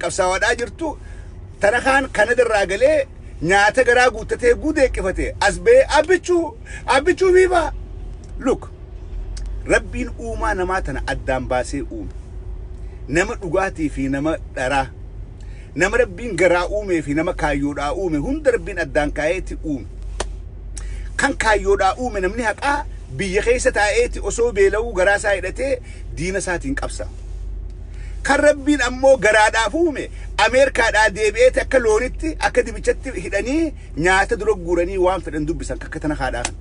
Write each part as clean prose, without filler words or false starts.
qabsaa'aadhaa jirtu tana kana dirraa galee nyaata garaa guuttatee guudeeqqifate as bee abbichuu viiva. Look, rabbiin uumaa namaa tana addaan baasee uume. Nama dhugaatii fi nama dharaa. Nama rabbiin garaa uumee fi nama kaayyoodhaa uume hunda rabbiin addaan kaayeeti uume. Kan kaayyoodhaa uume namni haqaa biyya keessa taa'eeti osoo beela'uu garaa isaa hidhatee diina isaatiin qabsa. Kan rabbiin ammoo garaadhaaf uume Ameerikaadhaa deebi'eeti akka loonitti akka dibichatti hidhanii nyaata dura guuranii waan fedhan dubbisan kakka tana haadhaa kan.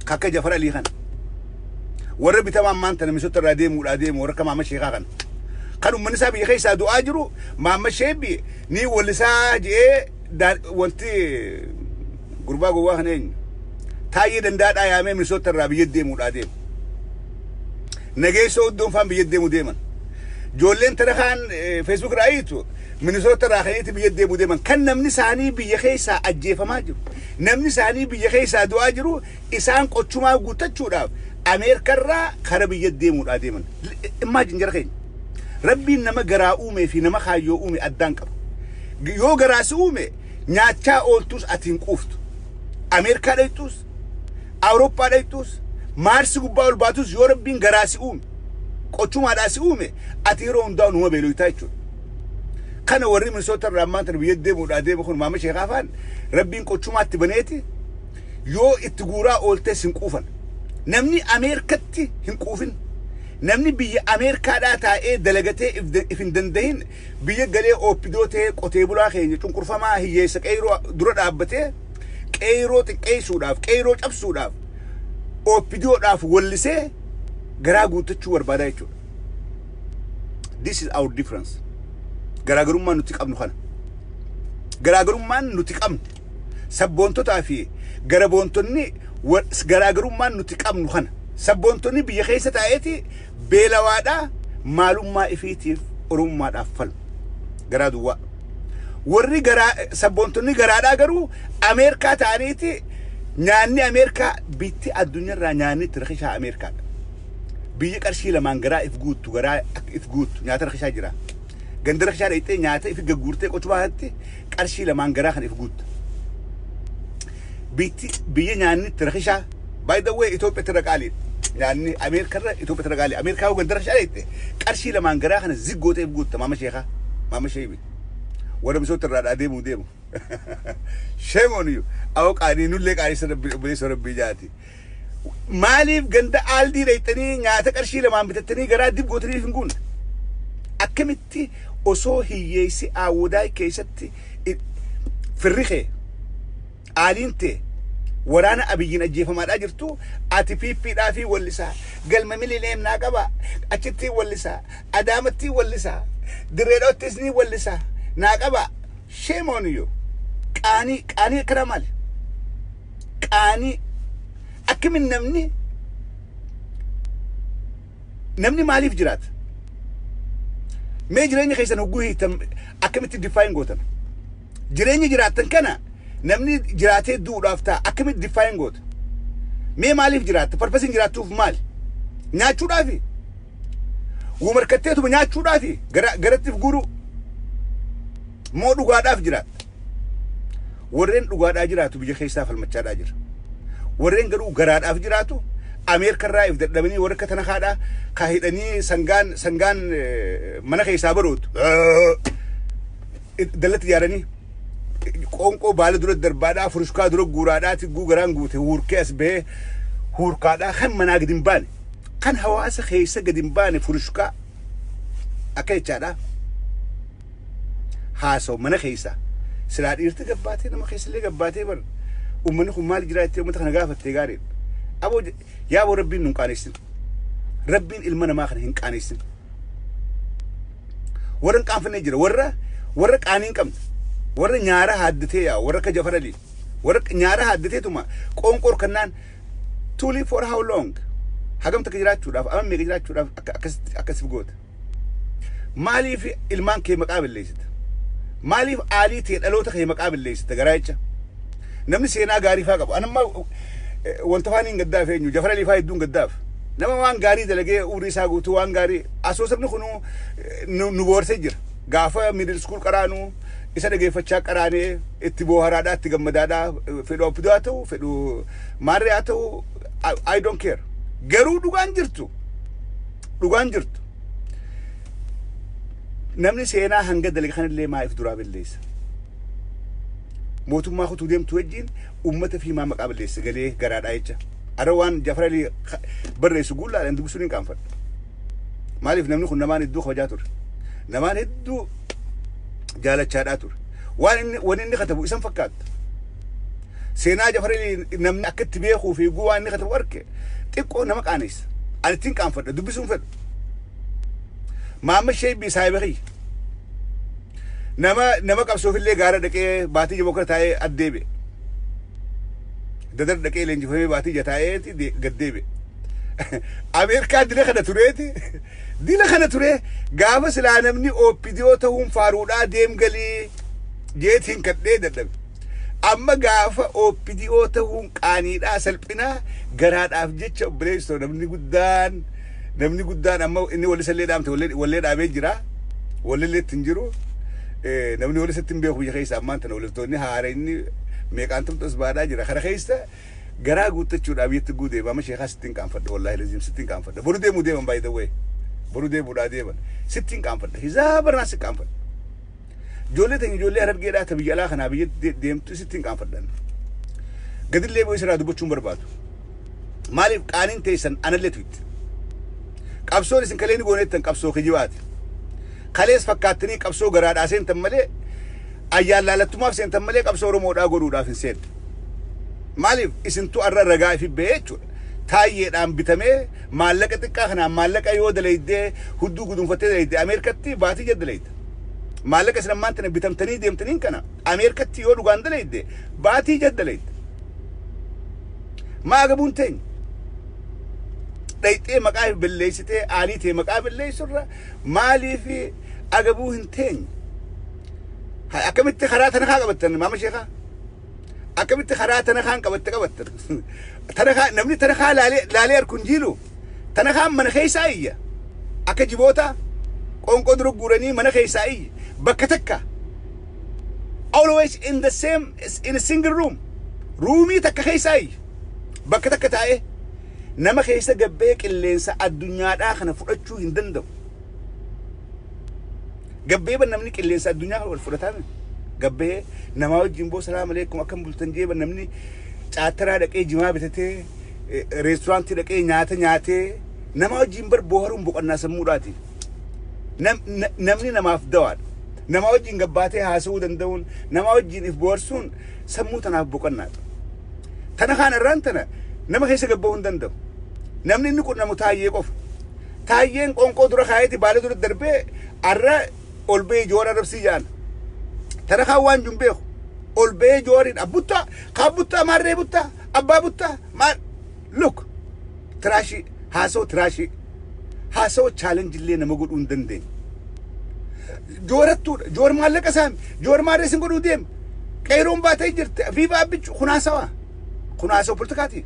Kakka Jafar Alii kan. Warra bitamaan maanta namisoota irraa deemu warra akka Maamad Sheekaa kan. Kan uummanni isaa biyya keessaa du'aa jiru Maamad Sheebii ni wallisaa jedhee wanti gurbaa gowwaa kana eenyu taayee dandaadhaa yaamee namisoota irraa biyya deemuudhaa deemu. Nageessoo iddoon faan biyya deeman. Ijoolleen tana kaan Facebook raayitu Minnesota irraa kaniiti biyya deeman kan namni isaanii biyya keessaa ajjeefamaa jiru. Namni isaanii biyya keessaa du'aa jiru isaan qochumaa guuttachuudhaaf Ameerika irraa kara biyya deemuudhaa deeman. Imagine jara keenya. Rabbiin nama garaa uumee fi nama kaayyoo uume addaan qaba. Yoo garaasi uume nyaachaa ooltus atiin quuftu. Ameerikaa dhaytus, Awurooppaa dhaytus, Maarsi gubbaa ol baatus yoo rabbiin garaasi uume qochumaadhaasi uume ati yeroo hundaa numa beeloytaa jechuudha. Kana warri Minnesota irraa maanta biyya deemuudhaa deemu kun Maamad Sheekaa faan rabbiin qochumaatti baneeti yoo itti guuraa ooltes hin quufan. Namni Ameerikatti hin quufin. Namni biyya Ameerikaadhaa taa'ee dalagatee if hin dandahin biyya galee oopidoo ta'ee qotee bulaa keenya cunqurfamaa hiyyeessa qeyroo dura dhaabbatee qeyroo xiqqeessuudhaaf qeyroo cabsuudhaaf oopidoodhaaf wallisee garaa guuttachuu barbaadaa jechuudha. This is our difference. Garaagarummaan nuti qabnu kana. Garaagarummaan nuti qabnu sabboontotaa fi garaboontonni garaagarummaan nuti qabnu kana. Sabboontonni biyya keessa taa'eeti beelawaadhaa maalummaa ifiitiif oromummaadhaaf falmu. Garaa duwwaa. Warri sabboontonni garaadhaa garuu Ameerikaa ta'aniiti nyaanni Ameerikaa bitti addunyaarraa nyaanni itti rakishaa Ameerikaadha. Biyya qarshii lamaan garaa if guuttu nyaata rakishaa jira. Ganda rakishaa dhayitee nyaata if gagguurtee qochumaatti qarshii lamaan garaa kan if guuttu. Biyya nyaanni itti rakishaa by the way Itoophiyaa itti raqaali. Nyaanni Ameerikaa Itoophiyaa itti raqaali. Ameerikaa ganda rakishaa dhayitee qarshii lamaan garaa kana ziggootee if guutta Maamad Sheekaa. Maamad Sheebii. Warra Minnesota irraa deemu. Shame on you. Awoo qaanii nullee qaanii sana rabbii jaati. Maaliif ganda aaldii dhayitanii nyaata qarshii lamaan bitattanii garaa dib gootaniif hin guunne? Akkamitti osoo hiyyeessi aawwadaa keessatti firriqee aaliin ta'e waraana abiyyiin ajjeefamaadhaa jirtu ati piippiidhaa fi wallisaa galma miliileen naa qaba achitti wallisaa adaamatti wallisaa dirreedhoottis ni wallisaa naa qaba. Shame on you. Qaanii akkana maali? Qaanii akkamin namni maaliif jiraata? Mee jireenya keessan hogguu hiitan akkamitti define gootan? Jireenya jiraatan kana namni jiraatee duudhaaf ta'a akkamitti define goota? Mee maaliif jiraata? Purpose jiraatuuf maali? Nyaachuudhaafi? Wumarkatteetuma nyaachuudhaafi? Garattiif guruu? Moo dhugaadhaaf jiraata? Warreen dhugaadhaa jiraatu biyya keessaa falmachaadhaa jira. Warreen garuu garaadhaaf jiraatu Ameerika irraa if dadhabanii warra akka tana haadhaa kaahidhanii sangaan mana keessaa barootu dallatti ijaaranii qoonqoo baala dura darbaadhaa furushkaa dura guuraadhaa tigguu garaan guute huurkee as bahee huurkaadhaa kan manaa gadi hin baane kan hawaasa keessa gadi hin baane furushkaa akka jechaadhaa haasa'u mana keessaa silaa dhiirti gabbaatee nama keessallee gabbaatee bar ummanni kun maal jiraa itti uummata kana gaafattee gaariidha. Aboo yaa boo rabbiin nun qaanessin. Rabbiin ilma namaa kana hin qaanessin. Warra hin qaanfannee jira warra qaanii hin qabne warra nyaara haaddatee yaa warra akka Jafar Alii warra nyaara haaddateetuma qoonqoor kannaan to live for how long hagam takka jiraachuudhaaf amma meeqa jiraachuudhaaf akkasiif goota. Maaliif ilmaan kee maqaa balleessita? Maaliif aalii ta'e dhaloota kee maqaa balleessita garaa jecha? Namni seenaa gaarii faa qabu. Anamma wanta faaniin gaddaaf eenyu Jafar Alii faa hedduun gaddaaf. Nama waan gaarii dalagee umrii isaa guutuu waan gaarii asoosabni kun nu boorsee jira. gaafa middle school qaraanu isa dhageeffachaa qaraanee itti booharaadhaa itti gammadaadhaa fedhu ofiidoo haa ta'u fedhu maarree haa ta'u I don't care garuu dhugaan jirtu namni seenaa hanga dalga kanallee maa'if duraa balleessa mootummaa kutuu deemtu wajjin ummata fi maa maqaa balleessa galee garaadhaa jecha ara waan Jafaralii barreessu guullaadhaan dubbisuun hin qaanfadhu maaliif namni kun namaan hedduu kabajaa ture namaan hedduu jaalachaadhaa ture waan inni katabu isan fakkaata seenaa Jafaralii namni akka itti beekuu fi waan inni katabu arke xiqqoo nama qaanessa ani ittiin qaanfadha dubbisuun fedhu Mama Shaybi Saibari nama qabsoo fillee gaara dhaqee baatii jaboo taa'ee addeebe dadar dhaqee leenjifamee baatii jataa'eeti gaddeebe Ameerikaa dila kana ture gaafa silaa namni OPDO ta'uun faaruudhaa deemgalii jeetiin kadhee dadhabe amma gaafa OPDO ta'uun qaaniidhaa salphinaa garaadhaaf jecha obboleessoo namni guddaan amma inni wali sallee dhaamte wallee dhaabee jira wallee ittiin jiru namni wali sittiin beeku biyya keessa ammaan tana walirtoonni haara inni meeqaan tumtas baadaa jira kana keessa garaa guuttachuudhaaf biyyatti guudee baama sheekaa sittiin qaanfadha wallaahi lazim sittiin qaanfadha boru deemuu deeman by the way boru deemuudhaa deeman sittiin qaanfadha hizaabarnaa si qaanfadha ijoollee harargeedhaa ta biyya alaa kanaa biyya deemtu sittiin qaanfadhan gadillee boo isirraa dubbachuun barbaadu maaliif qaaniin teessan anallee tuitti qabsoon isin kaleeni gooneettan qabsoo kijibaati kalees fakkaattanii qabsoo garaadhaa seentan malee ayyaan laalattumaaf seentan malee qabsoo Oromoodhaa godhuudhaaf hin seenne maaliif isintu arra ragaa ifi ba'ee jechuudha taayyeedhaan bitamee maallaqa xiqqaa kanaan maallaqa yoo dalaydee hudduu gudunfattee dalaydee Ameerikatti baatii jaddalayda maallaqa isin ammaan tana bitamtanii deemtaniin kana Ameerikatti yoo dhugaan dalaydee baatii jaddalayda maa agabuun teenya dhayxee maqaa balleessitee aaliitee maqaa balleessurra maaliif agabuu hin teenye akkamitti karaa tana kaa qabattan maama sheekaa akkamitti karaa tana kaan qabattan namni tana kaa laalee harkuun jiilu tana kaan mana keessaa iyya akka jiboota qonqoo dura guuranii mana keessaa iyya bakka takka always in a single room ruumii takka keessaa iyya bakka takka taa'ee nama keessa gabbee qilleensa addunyaadhaa kana fudhachuu hin danda'u gabbee ban namni qilleensa addunyaa wal fudhataa gabbee nama wajjin boo salaamu alaykum akkam bultan jeeban namni caataraa dhaqee jimaa bitatee reesturaantii dhaqee nyaata nyaatee nama wajjin bar booharuun boqonnaa sammuudhaati namni namaaf dawaadha nama wajjin gabbaatee haasa'uu danda'uun nama wajjin if boharsuun sammuu tanaaf boqonnaadha tana kaan irraan tana nama keessa gabba'uu hin danda'u namni inni qunnamu taayyee qofa taayyeen qonqoo dura kaayeeti baalee dura darbee arra ol ba'ee joora arrabsii jaana tana kaan waan jumbeeku ol ba'ee jooriin abbuttaa kaabbuttaa maarree buttaa abbaa buttaa maal look tiraashii haasa'oo chaalenji illee nama godhuu hin dandeenye joorattuudha joor maallaqa saami joor maarree isin godhuu deema qeeroon baatee jirte viivaa abbichu kunaasawaa politikaati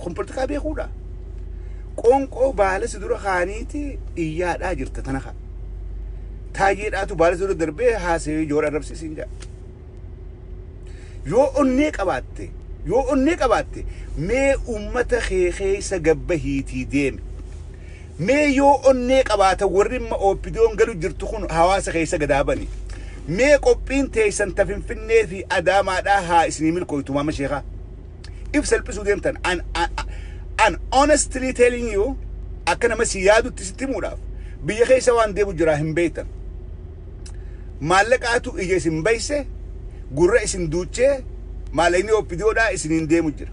kun politikaa beekuudha qonqoo baala si dura kaaniiti iyyaadhaa jirta tana kaa taayyeedhaatu baala si dura darbee haasa'ee joora arrabsiisiin jaa yoo onnee qabaatte mee ummata keessa gabbahiitii deeme mee yoo onnee qabaata warri imma OPDO'n galu jirtu kun hawaasa keessa gadaabani mee qophiin teessan ta Finfinnee fi Adaamaadhaa haa isinii milkooytu maama sheekaa if salphisuu deemtan an honestly telling you akka nama si yaadutti sitti himuudhaaf biyya keessa waan deemu jira hin beektan maallaqaatu ija isin bayse gurra isin duuchee maalaqni OPDO'dhaa isiniin deemu jira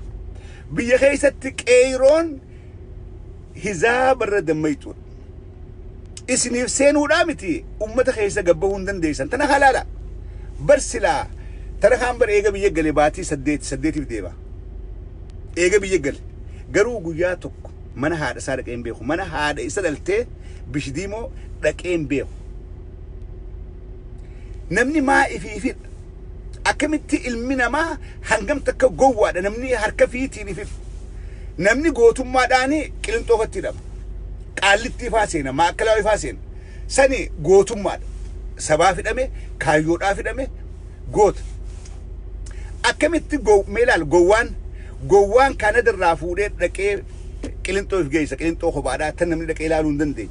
biyya keessatti qeeroon hizaabarra dammaytuudha isiniif seenuudhaa miti ummata keessa gabbahuu hin dandeessan tana halaala barsilaa tana kaan bar eega biyya gale baatii saddeetiif deema eega biyya gale garuu guyyaa tokko mana haadha isaa dhaqee hin beeku mana haadha isa dhaltee bishdiimoo dhaqee hin beeku namni maa ifiifidha akkamitti ilmi namaa hangam takka gowwaadha namni harka fiitiin ifif namni gootummaadhaani qilinxoofatti hidhama qaallitti ifaa seena maakkalaawaa ifaa seena sani gootummaadha sabaa fidhame kaayyoodhaa fidhame goota akkamitti meelaal gowwaan kana dirraa fuudhee dhaqee qilintoof geessa qilintoo kophaadhaa tan namni dhaqee ilaaluu hin dandeenye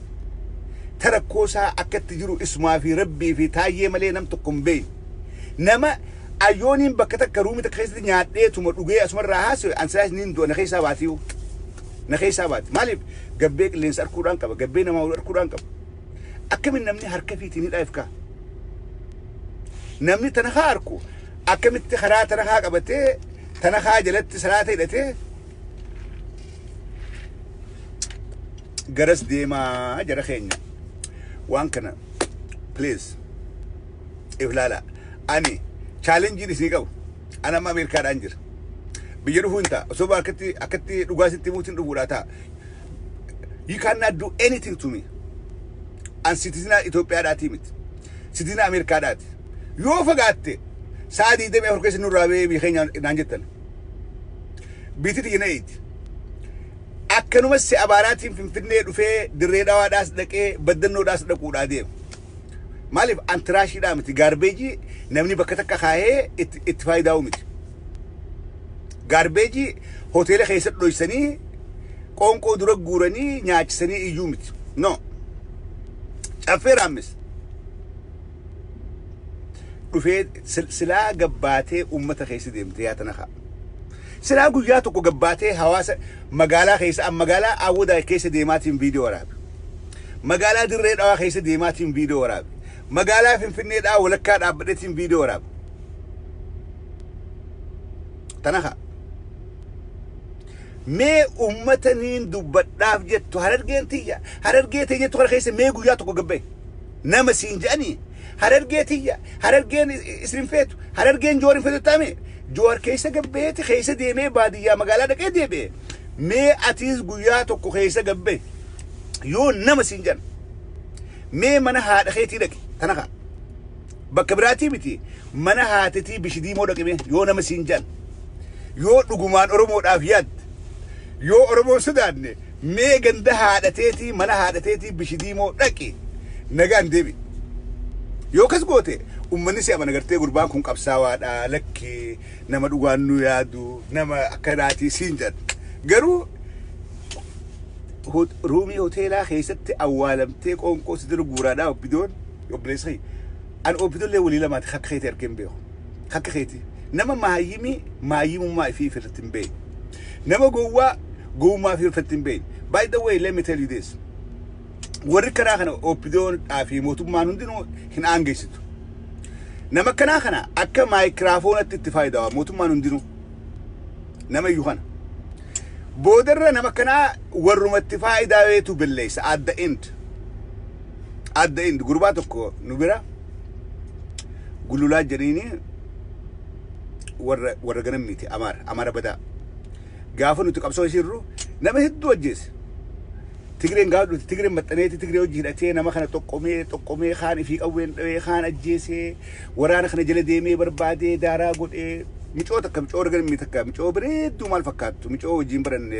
tarakkoosaa akkatti jiru ismaa fi rabbii fi taayyee malee nam tokko hin beeyi nama ayyooniin bakka takka ruumi takka keessatti nyaadheetuma dhugee asumarraa haasa'e ansilaas niin du'a na keessaa baatiyu na keessaa baati maaliif gabbee qilleensa arkuudhaan qaba gabbee namaa arkuudhaan qaba akkamiin namni harka fiitiin hidhaaf kaa namni tana haa arku akkamitti karaa tana haa qabatee tana haa jalatti salaata hidhatee garas deemaa jara keenya waan kana please iflaala ani challenge isinii qabu ana amma Ameerikaadhaan jira biyya dhufuu hin ta'a osoo akkatti dhugaasitti muutiin dhufuudhaa ta'a you cannot do anything to me an citizen Itoophiyaadhaatii miti citizen Ameerikaadhaati yoo fagaatte sa'a 24 keessa nurraa bee biyya keenya naan jettan biititi jina eeti akkanuma si abaaraatiin finfinnee dhufee dirree dhawaadhaas dhaqee baddannoodhaas dhaquudhaa deema maaliif antiraashiidhaa miti gaarbeejii namni bakka takka kaayee itti faayidaa'u miti gaarbeejii hoteela keessatti dhoysanii qoonqoo dura guuranii nyaachisanii iyyuu miti no caffee raammis dhufee silaa gabbaatee ummata keessa deemte yaa tana haa silaa guyyaa tokko gabbaatee hawaasa magaalaa keessa magaalaa Awwadaa keessa deemaatiin viidiyoo waraabe magaalaa Dirree Dhawaa keessa deemaatiin viidiyoo waraabe magaalaa Finfinneedhaa walakkaa dhaabbadheetiin viidiyoo waraabe tana haa mee ummataniin dubbadhaaf jettu Harargee tiyya kana keessa mee guyyaa tokko gabbee nama siin jedhanii Harargeen isin feetu Harargeen joorin feetu taame joor keessa gabbeeti keessa deemee baadiyyaa magaalaa dhaqee deebi'e mee atiis guyyaa tokko keessa gabbee yoo nama siin jedhan mee mana haadha keetii dhaqe tana haa bakka biraatii miti mana haatitii bishidiimoo dhaqime yoo nama siin jedhan yoo dhugumaan Oromoodhaaf yaadde yoo Oromoo sodaanne mee ganda haadhateetii mana haadhateetii bishidiimoo dhaqe nagaan deebi yoo kas goote ummanni si amana gartee gurbaan kun qabsaawaadha lakki nama dhugaan nu yaadu nama akkanaatii siin jedhan garuu ruumii hoteelaa keessatti awwaalamtee qoonqoo si dura guuraadhaa obbidoon obboleessa an obbidoollee walii lamaati akka keetii argeen beeku akka keetii nama maayimummaa ifii irratti hin beeku nama gowwummaa ifii irratti hin beeku by the way let me tell you this warri karaa kana obbidoon fi mootummaan hundinuu hin aangeessitu nama kanaa kana akka maayikiraafoonatti itti faayidawa mootummaan hundinuu nama iyyuu kana boodarra nama kanaa warrumatti faayidaweetu billeessa at the end gurbaa tokko nu bira gululaa jedhanii warra ganam miti amaara badaa gaafa nuti qabsoo isirru nama hedduu ajjeese Tigreen gaadhu Tigreen maxxaneeti Tigree hojii hidhatee nama kana tokkomee kaan ifii qawween dhawee kaan ajjeesee waraana kana jala deemee barbaadee daaraa godhee micoo takka micoo argan mi takka micoo bareedduu maal fakkaattu micoo wajjin baran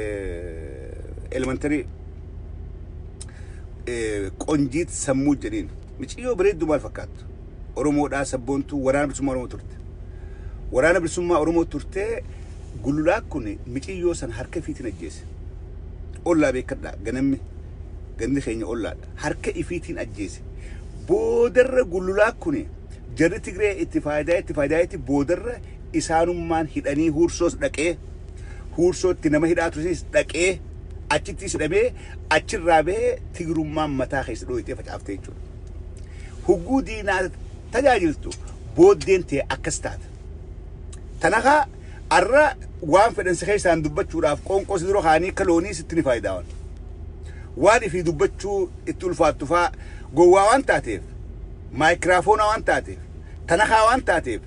elementary qonjiit sammuu jedhiin miciyoo bareedduu maal fakkaattu Oromoodhaa sabboontuu waraana bilisummaa Oromoo turte waraana bilisummaa Oromoo turte gululaa kun miciyoo san harka fiitiin ajjeese ollaa beekadhaa ganamni ganni keenya ollaadha harka ifiitiin ajjeese boodarra gululaa kun jarri Tigree itti faayidaa'etti boodarra isaanummaan hidhanii huursoos dhaqee huursootti nama hidhaa tursiis dhaqee achitti hidhamee achirraa bahee Tigrummaan mataa keessa dhooyitee facaaftee jechuudha hugguu diinaa tajaajiltu booddeen ta'e akkas taata tanakaa arra waan fedhansa keessaan dubbachuudhaaf qoonqoo si dura kaanii kaloonii sitti ni faayidaawan waan ifii dubbachuu itti ulfaattu faa gowwaa waan taateef maayikiraafoonaa waan taateef tanakaa waan taateef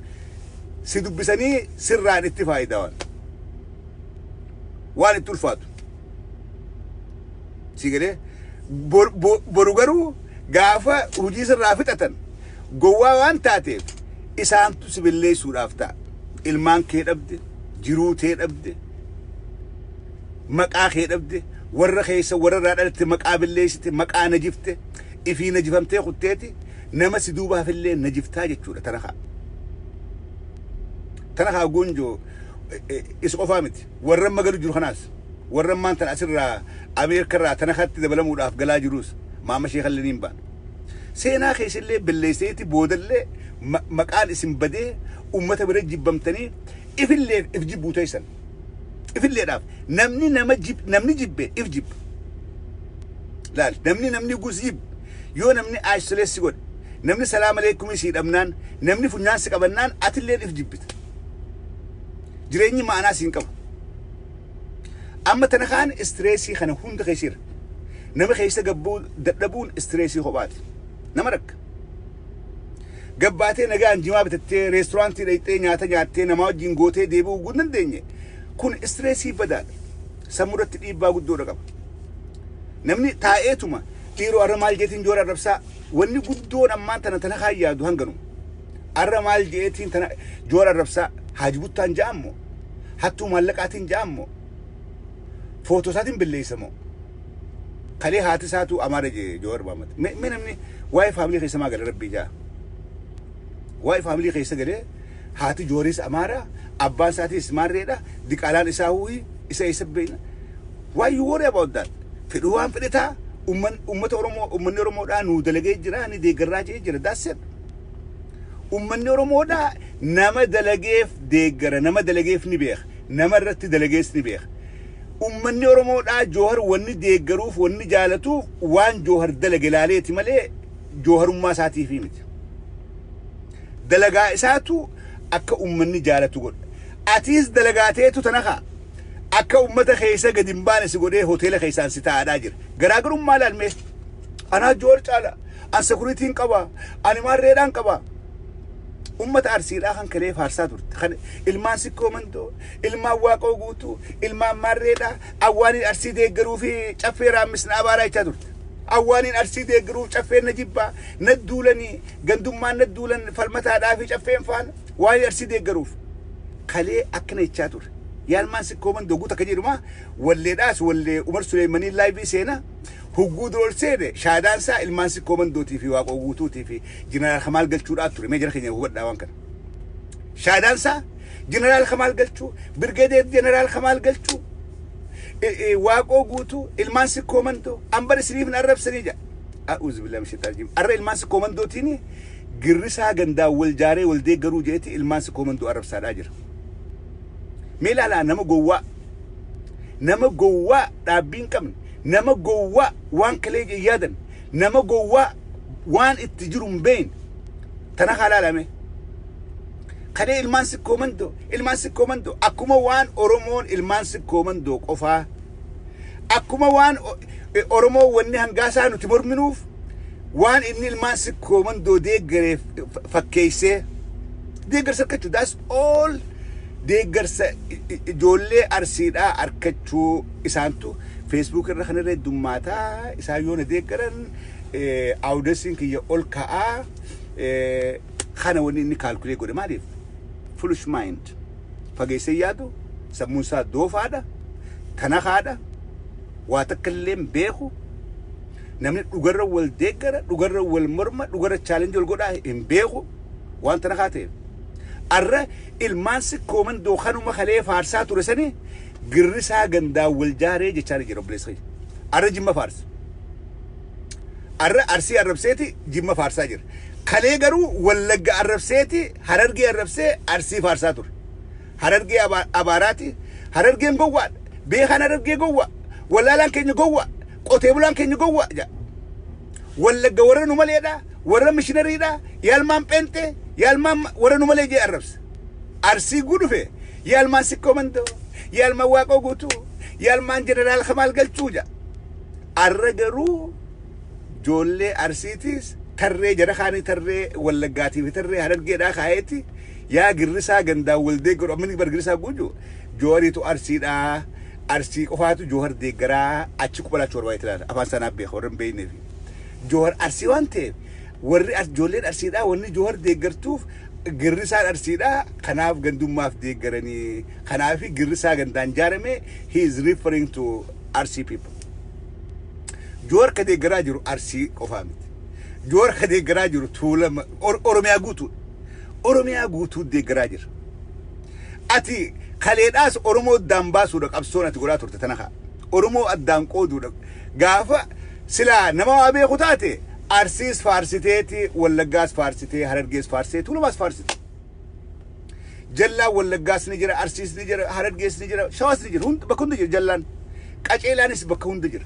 si dubbisanii sirraan itti faayidaawan waan itti ulfaatu si galee boru garuu gaafa hujii sirraa fixatan gowwaa waan taateef isaantu si billeessuudhaaf ta'a ilmaan kee dhabde jiruu tee dhabde maqaa kee dhabde warra keessa warra dhalatte maqaa billeessite maqaa najifte إفي نجفمتي قتيتي نما سدوبها في الليل نجفتها جتشورة تنخا قونجو إسقو فامتي ورم مقالو جرو خناس ورم ما انت أسر أمير كرا تنخات دبلا مولاف قلا جروس ما مشي خلينين بان سينا خيس اللي بالليسيتي بودل مقال اسم بدي أمتا برد جبمتني إف اللي إف جيبو تيسن إف اللي راف نمني جيب إف جيب لا نمني قوزيب يو نمني عايش سلسي قد نمني سلام عليكم يسيد أمنان نمني فنانسي قبنان أتلين إف جيبت جريني ما أنا سينكم أما تنخان استريسي خنا هند خيسير نما خيسة دبون استريسي خباتي نمرك قباتي نجان جماعة التي ريستورانتي ليتي نياتا نما جينغوتي ديبو قدن ديني كون استريسي بدال سمورت الإيبا قدو رقم نمني تايتوما تيرو أرمال جيتين جورا ربسا وني قدو نمان تنخاي يادو هنغنو أرمال جيتين جورا ربسا حاجبوتان جامو حتو مالكاتين جامو فوتوساتين باللي سمو خلي هاتي ساتو أمارة جوار بامت من أمني واي فاميلي خيسا ما قال ربي جا واي فاميلي خيسا قال هاتي جوريس أمارة أبان ساتي اسمار ريدا ديك علان إساوي إسا يسبين why you worry about that فدوان فدتا أمة أورمو دا نو دلقي جرا ني دي قراجي جرا that's it أمة أورمو دا نما دلقيف دي قرا نما دلقيف نبيخ نما رتي دلقيس نبيخ أمة أورمو دا جوهر وني دي قروف وني جالتو وان جوهر دلقي لاليتي ملي جوهر ما ساتي في مت دلقا إساتو أكا أمني جالتو قد أتيز دلقاتيتو تنخا أكا أمتا خيسا قدنبان سيقودي هوتيل خيسان ستا داجر غراغر مالا الميت أنا جورج على أن سكوريتين قبا أنا ماريدان قبا أمتا أرسيل آخان كليف هارساتور إلمان سيكو مندو إلمان واقو قوتو إلمان ماريدا أواني أرسي دي قروفي چفي رامسنا أبارا يچادور أواني أرسي دي قروف چفي نجيبا ندولني قندومان ندولن فالمتا دافي چفين فان واني أرسي دي قروف خلي أكنا يچادور يالمان سيكو مندو قوتا كجيرما واللي داس واللي عمر سليماني لايفي سينا هجود رول سيد شادان سا المانسي كومندو تي في واقو غوتو تي في جنرال خمال قلتشو راتوري ما جرخي هو داوان كان شادان سا جنرال خمال قلتشو برغادير جنرال خمال قلتشو واقو غوتو المانسي كومندو امبر سريف نعرف سنيجا اعوذ بالله من الشيطان الرجيم ار المانسي كومندو تيني غرسا غندا والجاري والدي غرو جيتي المانسي كومندو عرب ساداجر ميلا لا نما غوا دابين كم نما جوا وان كليجي يادن نما جوا وان التجرم بين تناخلا لامي خلي المانسي كومندو أكما وان أورومون المانسي كومندو قفا أكما وان أورومو وني هنغاسا نتمر منوف وان إني المانسي كومندو ديغر فكيسي ديغر سركتشو that's all ديغر جولي أرسيدا أركتشو إسانتو فيسبوك الرخنة ريد دماتا إسايون ديكرن أودسين كي يقول كا خانا وني كالكولي قولي ماليف فلوش مايند فاقيسي يادو سموسا دوف هذا تناخ هذا واتكلم بيخو نمني لغرر والديكرة لغرر والمرمى لغرر تشالنج والقودا إن بيخو وان تناخاتي أرى المانسي كومن دوخانو مخاليه فارساتو رساني قرسها غندا والجاري جيشاري جيرو بليسخي أرى جيما فارس أرى أرسي أربسيتي جيما فارسا جير خلي غرو ولغ أربسيتي هررغي أربسي أرسي فارساتور هررغي أباراتي هررغي غوا بيخان هررغي غوا ولا لان كيني غوا قوتيبلان كيني غوا جا ولغ ورنو ماليدا ورن مشنري دا يالمان بنتي يالمان ورنو مالي جي أربس أرسي غودفه يالمان سيكومندو يالما واقو قوتو يالمان جنرال خمال قلتوجا الرجرو جولي أرسيتيس ترى جرخاني ترى ولقاتي في ترى هرجع دا خايتي يا قرصا غندا ولدي قرو مني برقرصا قوجو جوري تو أرسيدا أرسي قفاتو جوهر ديقرا أتشكو بلا شوروا يتلال أفان سنة بيخورن بيني في جوهر أرسي وانتي وري جولي أرسيدا وني جوهر ديقرتوف قرصا أرسيدا خناف غندوم ماف ديقراني خنافي قرصا غندان جارمي he is referring to RC people جوهر كديقرا جرو أرسي قفامت جور خدي جراجر طول أورميا جوتو أورميا جوتو دي جراجر أتي خليل أس أورمو دامباس ودك أبصونا تقولات تتناخا أورمو الدام قودودك قافة سلا نما أبي خطاتي أرسيس فارسيتي ولا جاس فارسيتي هرجيس فارسيتي ولا بس فارسيتي جلا ولا جاس نجرا أرسيس نجرا هرجيس نجرا شواس نجرا هون بكون نجرا جلان كأجيلانيس بكون نجرا